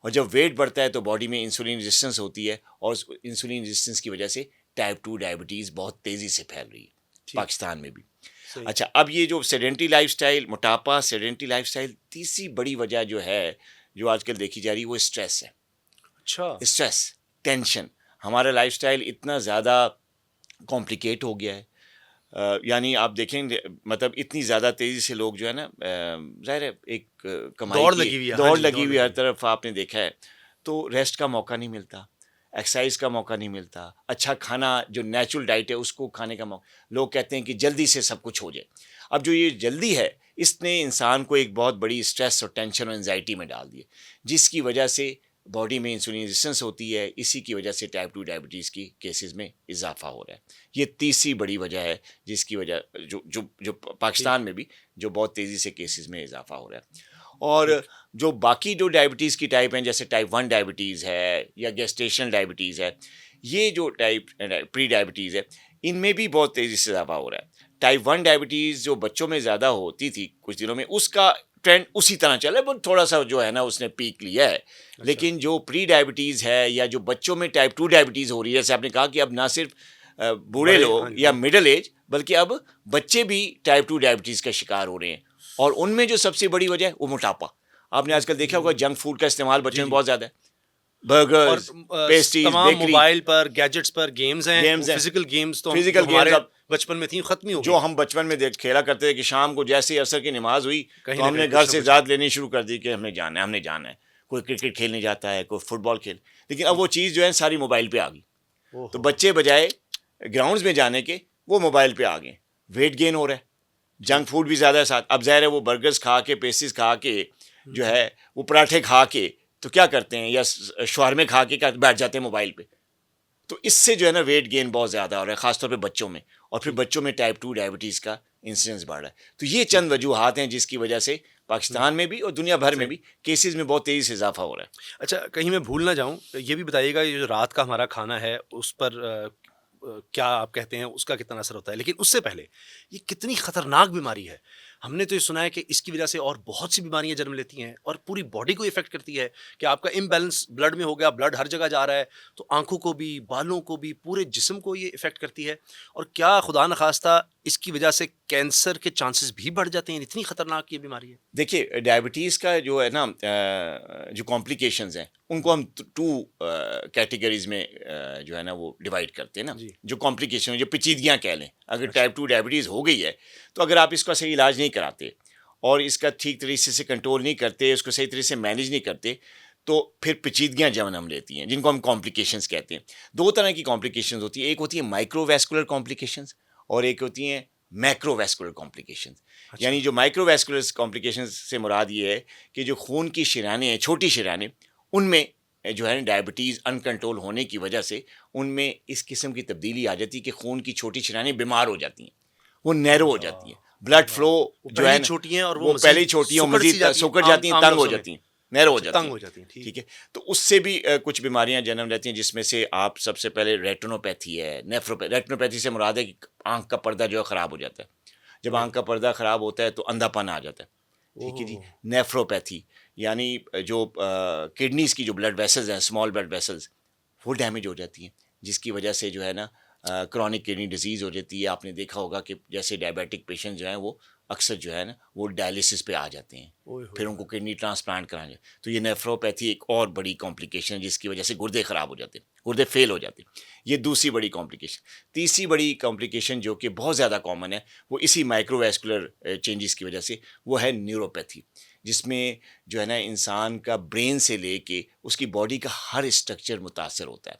और जब वेट बढ़ता है तो बॉडी में इंसुलिन रेजिस्टेंस होती है, और उस इंसुलिन रेजिस्टेंस की वजह से टाइप 2 डायबिटीज़ बहुत तेज़ी से फैल रही है ठीक। पाकिस्तान में भी। सही। अच्छा, अब ये जो सेडेंटरी लाइफस्टाइल, मोटापा, सेडेंटरी लाइफस्टाइल, तीसरी बड़ी वजह जो है, जो आजकल देखी जा रही है, वो स्ट्रेस है। अच्छा। स्ट्रेस, टेंशन, हमारा लाइफस्टाइल इतना ज़्यादा कॉम्प्लिकेट हो गया है। यानी आप देखेंगे, मतलब इतनी ज़्यादा तेज़ी से लोग जो है ना, ज़ाहिर है एक कमाई दौड़ की लगी हुई है, हाँ दौड़ जी, लगी दौड़ हुई है, लगी हर हुई है। तरफ आपने देखा है। तो रेस्ट का मौका नहीं मिलता, एक्सरसाइज का मौका नहीं मिलता, अच्छा खाना जो नेचुरल डाइट है उसको खाने का मौका। लोग कहते हैं कि जल्दी से सब कुछ हो जाए। अब जो ये जल्दी है, इसने इंसान को एक बहुत बड़ी स्ट्रेस और टेंशन और एंजाइटी में डाल दिया, जिसकी वजह से बॉडी में इंसुलिन रेजिस्टेंस होती है। इसी की वजह से टाइप 2 डायबिटीज़ की केसेस में इजाफा हो रहा है। ये तीसरी बड़ी वजह है, जिसकी वजह जो जो जो ठीक। पाकिस्तान में भी जो बहुत तेज़ी से केसेस में इजाफा हो रहा है। और ठीक। जो बाकी जो डायबिटीज़ की टाइप हैं, जैसे टाइप 1 डायबिटीज़ है या गेस्टेशनल डायबिटीज़ है, ये जो टाइप प्री डायबिटीज़ है, इनमें भी बहुत तेज़ी से इजाफा हो रहा है। टाइप 1 डायबिटीज़ जो बच्चों में ज़्यादा होती थी कुछ दिनों में, उसका ट्रेंड उसी तरह चला है, बट थोड़ा-सा जो है ना उसने पीक लिया है। अच्छा। लेकिन जो प्री डायबिटीज़ है या जो बच्चों में टाइप 2 डायबिटीज़ हो रही है, जैसे आपने कहा कि अब ना सिर्फ बूढ़े बड़े, हाँ लोग जी, या बड़े। मिडल एज, बल्कि अब बच्चे भी टाइप 2 डायबिटीज़ का शिकार हो रहे हैं। और उनमें जो सबसे बड़ी वजह है वो मोटापा। आपने आजकल देखा होगा ओके। जंक फूड का इस्तेमाल जी, बच्चों में जी। बहुत ज़्यादा है। और बर्गर्स, पेस्ट्रीज़, तमाम बेकरी, मोबाइल पर, गैजेट्स पर गेम्स हैं, वो गेम्स हैं, फिज़िकल गेम्स तो हम जो फिज़िकल गेम्स। हमारे अब बचपन में थी, ख़त्म ही हो जो गई। हम बचपन में देख खेला करते थे कि शाम को जैसे ही असर की नमाज़ हुई, कहीं तो न कहीं हमने घर कुछ ना से कुछ। इजाज़त लेनी शुरू कर दी कि हमने जाना है, हमने जाना है। कोई क्रिकेट खेलने जाता है, कोई फुटबॉल खेल। लेकिन अब वो चीज़ जो है सारी मोबाइल पे आ गई। ओह तो हो! बच्चे बजाय ग्राउंड्स में जाने के, वो मोबाइल पे आ गए। वेट गेन हो रहा है, जंक ठीक। फूड भी ज़्यादा है साथ। अब ज़ाहिर है वो बर्गर्स खा के, पेस्ट्रीज़ खा के, जो हुँ। है वो पराठे खा के, तो क्या करते हैं, या शवारमे खा के क्या बैठ जाते हैं मोबाइल पे। तो इससे जो है ना वेट गेन बहुत ज़्यादा हो रहा है, ख़ासतौर पे बच्चों में। और फिर ठीक। बच्चों में टाइप 2 डायबिटीज़ का इंसिडेंस बढ़ रहा है। तो ये ठीक। चंद वजूहात हैं जिसकी वजह से हुँ। पाकिस्तान में भी और दुनिया भर में सही। भी केसेज़ में बहुत तेज़ी से इज़ाफ़ा हो रहा है। अच्छा, कहीं मैं भूल ना जाऊँ, ये भी बताइएगा ये जो रात का हमारा खाना है उस पर क्या आप कहते हैं उसका कितना असर होता है? लेकिन उससे पहले ये कितनी खतरनाक बीमारी है। हमने तो ये सुना है कि इसकी वज़ह से और बहुत सी बीमारियाँ जन्म लेती हैं और पूरी बॉडी को इफ़ेक्ट करती है कि आपका इम्बैलेंस ब्लड में हो गया, ब्लड हर जगह जा रहा है, तो आँखों को भी, बालों को भी, पूरे जिस्म को ये इफ़ेक्ट करती है। और क्या खुदा न ख़ास्ता इसकी वज़ह से कैंसर के चांसेस भी बढ़ जाते हैं? इतनी खतरनाक ये बीमारी है। देखिए, डायबिटीज़ का जो है ना, जो कॉम्प्लिकेशंस हैं, उनको हम 2 कैटेगरीज़ में जो है ना वो डिवाइड करते हैं ना। जी। जो कॉम्प्लिकेशन जो पेचीदगियाँ कह लें, अगर अच्छा। टाइप 2 डायबिटीज़ हो गई है, तो अगर आप इसका सही इलाज नहीं कराते और इसका ठीक तरीके से कंट्रोल नहीं करते, उसको सही तरीके से मैनेज नहीं करते, तो फिर पेचीदगियाँ जन्म लेती हैं, जिनको हम कॉम्प्लिकेशंस कहते हैं। 2 तरह की कॉम्प्लिकेशंस होती हैं, एक होती है माइक्रोवैस्कुलर कॉम्प्लिकेशंस और एक होती हैं मैक्रोवैस्कुलर कॉम्प्लिकेशंस। अच्छा। यानी जो माइक्रोवैस्कुलर कॉम्प्लिकेशंस से मुराद ये है कि जो खून की शरीयानें हैं, छोटी शरीयानें, उनमें जो है डायबिटीज़ अनकंट्रोल होने की वजह से उनमें इस किस्म की तब्दीली आ जाती है कि खून की छोटी शरीयानें बीमार हो जाती हैं, वो नैरो हो जाती हैं। अल्लाह! ब्लड अल्लाह! फ्लो वो जो है पहली ना, छोटी हैं और वो वो पहले ही मज़ीद छोटी हैं, वो सुकड़-सी मज़ीद जाती हैं सिकुड़ आम जाती हैं, आम तंग हो लफ्ज़ों में। जाती हैं, नैरो हो अच्छा, जाती तंग हैं। हो जाती हैं, ठीक। ठीक है? तो उससे भी कुछ बीमारियाँ जन्म लेती हैं, जिसमें से आप सबसे पहले रेटिनोपैथी है, रेटिनोपैथी से मुराद है कि आँख का पर्दा जो है ख़राब हो जाता है। जब आँख का ओह! पर्दा ख़राब होता है तो अंधापन आ जाता है। ठीक है जी। ओह! नेफ्रोपैथी, यानी जो किडनीज़ की जो ब्लड वेसल्स हैं, स्मॉल ब्लड वेसल्स, वो डैमेज हो जाती हैं, जिसकी वजह से जो है ना क्रॉनिक किडनी डिजीज़ हो जाती है। आपने देखा होगा कि जैसे डायबिटिक पेशेंट जो हैं वो अक्सर जो है ना वो डायलिसिस पे आ जाते हैं, ओए होए फिर होए! उनको किडनी ट्रांसप्लांट कराना। तो ये नेफ्रोपैथी एक और बड़ी कॉम्प्लिकेशन है, जिसकी वजह से गुर्दे ख़राब हो जाते हैं, गुर्दे फेल हो जाते हैं। ये दूसरी बड़ी कॉम्प्लिकेशन। तीसरी बड़ी कॉम्प्लिकेशन जो कि बहुत ज़्यादा कॉमन है, वो इसी माइक्रोवैस्कुलर चेंजेस की वजह से, वो है न्यूरोपैथी, जिसमें जो है ना इंसान का ब्रेन से लेके उसकी बॉडी का हर स्ट्रक्चर मुतासर होता है।